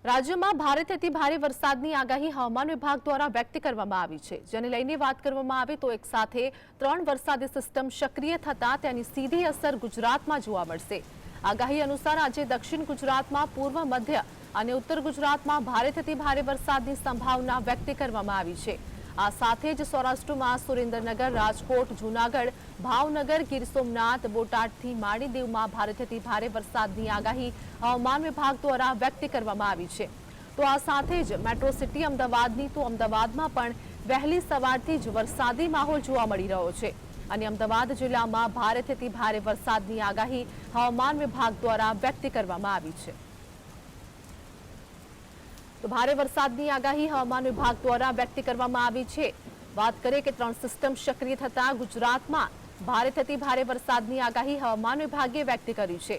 રાજ્યમાં ભારેથી અતિ ભારે વરસાદની આગાહી હવામાન વિભાગ દ્વારા વ્યક્ત કરવામાં આવી છે, જેને લઈને વાત કરવામાં આવે તો એક સાથે 3 વરસાદી સિસ્ટમ સક્રિય થતા તેની સીધી અસર ગુજરાતમાં જોવા મળશે। આગાહી અનુસાર આજે દક્ષિણ ગુજરાતમાં, પૂર્વ મધ્ય અને ઉત્તર ગુજરાતમાં ભારેથી અતિ ભારે વરસાદની સંભાવના વ્યક્ત કરવામાં આવી છે। આ સાથે જ સૌરાષ્ટ્રમાં સુરેન્દ્રનગર, રાજકોટ, જૂનાગઢ, ભાવનગર, ગીર સોમનાથ, બોટાદથી માંડી દીવમાં ભારેથી અતિ ભારે વરસાદની આગાહી હવામાન વિભાગ દ્વારા વ્યક્ત કરવામાં આવી છે। તો આ સાથે જ મેટ્રો સિટી અમદાવાદની તો અમદાવાદમાં પણ વહેલી સવારથી જ વરસાદી માહોલ જોવા મળી રહ્યો છે અને અમદાવાદ જિલ્લામાં ભારેથી અતિ ભારે વરસાદની આગાહી હવામાન વિભાગ દ્વારા વ્યક્ત કરવામાં આવી છે। તો ભારે વરસાદની આગાહી હવામાન વિભાગ દ્વારા વ્યક્ત કરવામાં આવી છે। વાત કરીએ કે 3 સિસ્ટમ સક્રિય થતા ગુજરાતમાં ભારેથી અતિ ભારે વરસાદની આગાહી હવામાન વિભાગે વ્યક્ત કરી છે।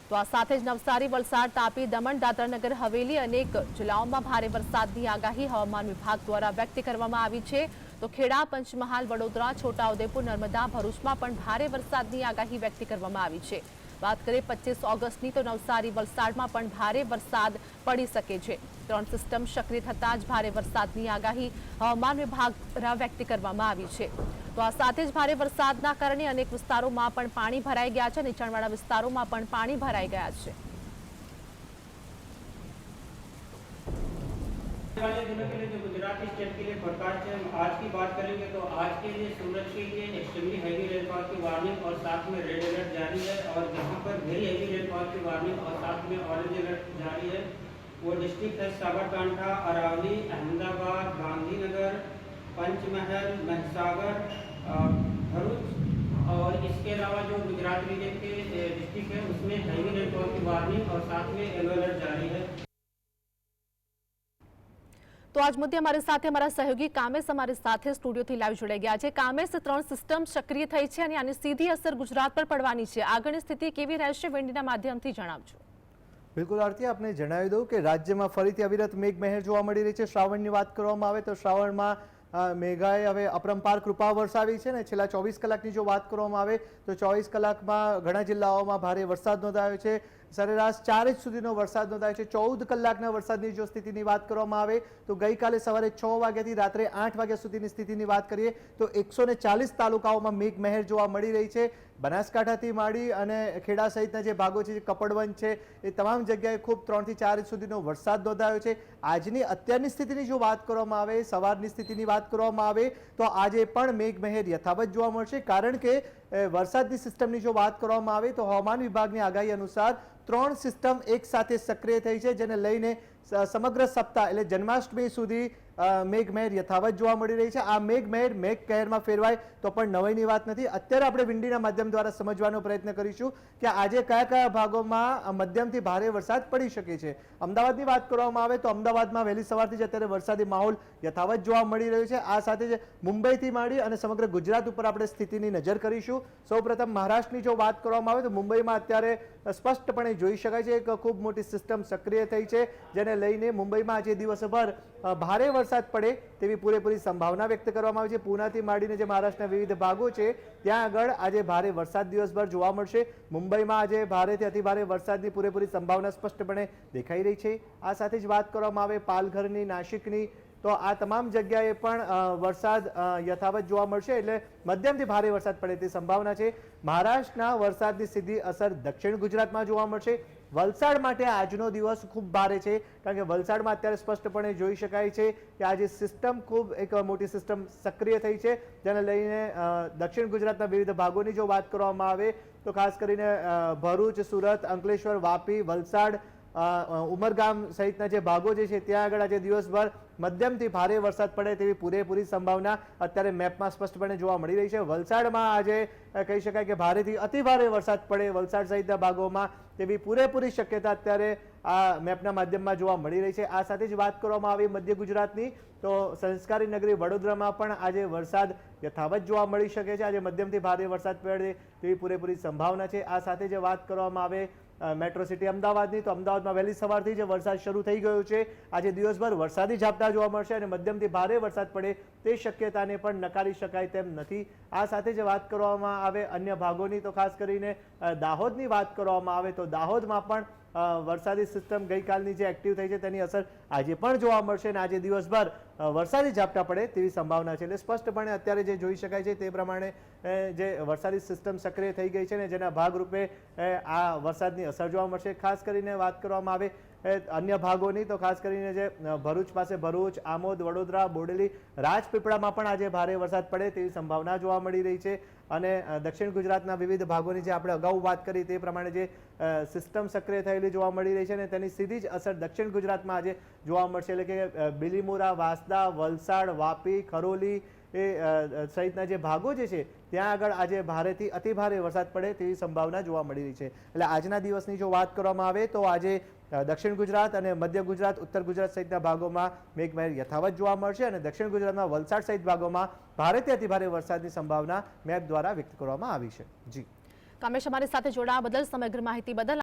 તો આ સાથે જ નવસારી, વલસાડ, તાપી, દમણ, દાદરા નગર હવેલી અનેક જિલ્લાઓમાં ભારે વરસાદની આગાહી હવામાન વિભાગ દ્વારા વ્યક્ત કરવામાં આવી છે। તો ખેડા, પંચમહાલ, વડોદરા, છોટાઉદેપુર, નર્મદા, ભરૂચમાં પણ ભારે વરસાદની આગાહી વ્યક્ત કરવામાં આવી છે। વાત કરીએ 25 ઓગસ્ટની તો નવસારી, વલસાડમાં પણ ભારે વરસાદ પડી શકે છે। 3 સિસ્ટમ સક્રિય થતાં જ ભારે વરસાદની આગાહી હવામાન વિભાગ દ્વારા વ્યક્ત કરવામાં આવી છે। તો આ સાથે જ ભારે વરસાદના કારણે અનેક વિસ્તારોમાં પણ પાણી ભરાઈ ગયા છે, નીચાણવાળા વિસ્તારોમાં પણ પાણી ભરાઈ ગયા છે। वाले दिनों के लिए जो गुजरात स्टेट के लिए फोरकास्ट है, हम आज की बात करेंगे तो आज के लिए सूरत के लिए एक्सट्रीमली हैवी रेनफॉल की वार्निंग और साथ में रेड अलर्ट जारी है और जहां पर वेरी हैवी रेनफॉल की वार्निंग और साथ में ऑरेंज अलर्ट जारी है वो डिस्ट्रिक्ट है साबरकांठा, अरावली, अहमदाबाद, गांधीनगर, पंचमहल, महसागर, भरूच और इसके अलावा जो गुजरात रीजन के डिस्ट्रिक्ट है उसमें हैवी रेनफॉल की वार्निंग और साथ में येलो अलर्ट जारी है। तो आज मुद्दे हमारे साथ हमारा सहयोगी कामेश हमारे साथ स्टूडियोથી લાઈવ જોડાઈ ગયા છે। કામેશ, 3 સિસ્ટમ સક્રિય થઈ છે અને આની સીધી અસર ગુજરાત પર પડવાની છે। આગળની સ્થિતિ કેવી રહેશે વિન્ડીના માધ્યમથી જણાવજો। બિલકુલ આરતી, આપને જણાવી દઉં કે રાજ્યમાં ફરીથી અવિરત મેઘમહેર જોવા મળી રહી છે। શ્રાવણની વાત કરવામાં આવે તો શ્રાવણમાં મેઘાએ હવે અપરંપાર કૃપા વરસાવી છે ને છેલ્લા 24 કલાકની જો વાત કરવામાં આવે તો 24 કલાકમાં ઘણા જિલ્લાઓમાં ભારે વરસાદ નોંધાયો છે। સરેરાશ 4 ઇંચ સુધીનો વરસાદ નોંધાયો છે। 14 કલાકના વરસાદની જો સ્થિતિની વાત કરવામાં આવે તો ગઈકાલે સવારે 6 વાગ્યાથી રાત્રે 8 વાગ્યા સુધીની સ્થિતિની વાત કરીએ તો 140 તાલુકાઓમાં મેઘમહેર જોવા મળી રહી છે। બનાસકાંઠાથી માંડી અને ખેડા સહિતના જે ભાગો છે, જે કપડવંજ છે, એ તમામ જગ્યાએ ખૂબ 3 થી 4 ઇંચ સુધીનો વરસાદ નોંધાયો છે। આજની અત્યારની સ્થિતિની જો વાત કરવામાં આવે, સવારની સ્થિતિની વાત કરવામાં આવે તો આજે પણ મેઘમહેર યથાવત જોવા મળશે, કારણ કે વરસાદની સિસ્ટમની જો વાત કરવામાં આવે તો હવામાન વિભાગની આગાહી અનુસાર 3 સિસ્ટમ એક સાથે સક્રિય થઈ છે, જેને લઈને સમગ્ર સપ્તાહ એટલે જન્માષ્ટમી સુધી મેઘમહેર યથાવત જોવા મળી રહી છે। આ મેઘમહેર મેઘકહેરમાં ફેરવાય તો પણ નવાઈની વાત નથી। અત્યારે આપણે વિન્ડીના માધ્યમ દ્વારા સમજવાનો પ્રયત્ન કરીશું કે આજે કયા કયા ભાગોમાં મધ્યમથી ભારે વરસાદ પડી શકે છે। અમદાવાદની વાત કરવામાં આવે તો અમદાવાદમાં વહેલી સવારથી જ અત્યારે વરસાદી માહોલ યથાવત જોવા મળી રહ્યો છે। આ સાથે જ મુંબઈથી માંડી અને સમગ્ર ગુજરાત ઉપર આપણે સ્થિતિની નજર કરીશું। સૌપ્રથમ મહારાષ્ટ્રની જો વાત કરવામાં આવે તો મુંબઈમાં અત્યારે સ્પષ્ટપણે જોઈ શકાય છે કે ખૂબ મોટી સિસ્ટમ સક્રિય થઈ છે, જેને લઈને મુંબઈમાં આજે દિવસભર ભારે વરસાદ પડે તેવી પૂરેપૂરી સંભાવના વ્યક્ત કરવામાં આવી છે। પૂનાથી માંડીને જે મહારાષ્ટ્રના વિવિધ ભાગો છે ત્યાં આગળ આજે ભારે વરસાદ દિવસભર જોવા મળશે। મુંબઈમાં આજે ભારેથી અતિભારે વરસાદની પૂરેપૂરી સંભાવના સ્પષ્ટપણે દેખાઈ રહી છે। આ સાથે જ વાત કરવામાં આવે પાલઘરની, નાસિકની, તો આ તમામ જગ્યાએ પણ વરસાદ યથાવત જોવા મળશે, એટલે મધ્યમથી ભારે વરસાદ પડે તેવી સંભાવના છે। મહારાષ્ટ્રના વરસાદની સીધી અસર દક્ષિણ ગુજરાતમાં જોવા મળશે। વલસાડ માટે આજનો દિવસ ખૂબ ભારે છે, કારણ કે વલસાડમાં અત્યારે સ્પષ્ટપણે જોઈ શકાય છે કે આજે સિસ્ટમ ખૂબ એક મોટી સિસ્ટમ સક્રિય થઈ છે, જેને લઈને દક્ષિણ ગુજરાતના વિવિધ ભાગોની જો વાત કરવામાં આવે તો ખાસ કરીને ભરૂચ, સુરત, અંકલેશ્વર, વાપી, વલસાડ, ઉમરગામ સહિતના જે ભાગો જે છે ત્યાં આગળ આજે દિવસભર મધ્યમથી ભારે વરસાદ પડે તેવી પૂરેપૂરી સંભાવના અત્યારે મેપમાં સ્પષ્ટપણે જોવા મળી રહી છે। વલસાડમાં આજે કહી શકાય કે ભારેથી અતિભારે વરસાદ પડે વલસાડ સહિતના ભાગોમાં તેવી પૂરેપૂરી શક્યતા અત્યારે આ મેપના માધ્યમમાં જોવા મળી રહી છે। આ સાથે જ વાત કરવામાં આવી મધ્ય ગુજરાતની તો સંસ્કારી નગરી વડોદરામાં પણ આજે વરસાદ યથાવત જોવા મળી શકે છે। આજે મધ્યમથી ભારે વરસાદ પડે તેવી પૂરેપૂરી સંભાવના છે। આ સાથે જ વાત કરવામાં આવે મેટ્રો સિટી અમદાવાદની તો અમદાવાદમાં વહેલી સવારથી જ વરસાદ શરૂ થઈ ગયો છે। આજે દિવસભર વરસાદી ઝાપટા જોવા મળશે અને મધ્યમથી ભારે વરસાદ પડે તે શક્યતાને પણ નકારી શકાય તેમ નથી। આ સાથે જ વાત કરવામાં આવે અન્ય ભાગોની તો ખાસ કરીને દાહોદની વાત કરવામાં આવે તો દાહોદમાં પણ વરસાદી સિસ્ટમ ગઈકાલની જે એક્ટિવ થઈ છે તેની અસર આજે પણ જોવા મળશે અને આજે દિવસભર વરસાદી ઝાપટા પડે તેવી સંભાવના છે. એટલે સ્પષ્ટપણે અત્યારે જે જોઈ શકાય છે તે પ્રમાણે જે વરસાદી સિસ્ટમ સક્રિય થઈ ગઈ છે ને જેના ભાગરૂપે આ વરસાદની અસર જોવા મળશે. ખાસ કરીને વાત કરવામાં આવે અન્ય ભાગોની તો ખાસ કરીને જે ભરૂચ પાસે ભરૂચ, આમોદ, વડોદરા, બોડેલી, રાજપીપળામાં પણ આજે ભારે વરસાદ પડે તેવી સંભાવના જોવા મળી રહી છે. અને દક્ષિણ ગુજરાતના વિવિધ ભાગોની જે આપણે અગાઉ વાત કરી તે પ્રમાણે જે સિસ્ટમ સક્રિય થયેલી જોવા મળી રહી છે અને તેની સીધી જ અસર દક્ષિણ ગુજરાતમાં આજે જોવા મળશે. એટલે કે બિલીમોરા, વાંસદા, વલસાડ, વાપી, ખરોલી સહિતના જે ભાગો જે છે ત્યાં આગળ આજે ભારેથી અતિભારે વરસાદ પડે તેવી સંભાવના જોવા મળી રહી છે. એટલે આજના દિવસની જો વાત કરવામાં આવે તો આજે દક્ષિણ ગુજરાત અને મધ્ય ગુજરાત, ઉત્તર ગુજરાત સહિતના ભાગોમાં મેઘમહેર યથાવત જોવા મળશે અને દક્ષિણ ગુજરાતમાં વલસાડ સહિત ભાગોમાં ભારેથી અતિભારે વરસાદની સંભાવના મેપ દ્વારા વ્યક્ત કરવામાં આવી છે. જી કામેશ, અમારી સાથે જોડાવા બદલ સમગ્ર માહિતી બદલ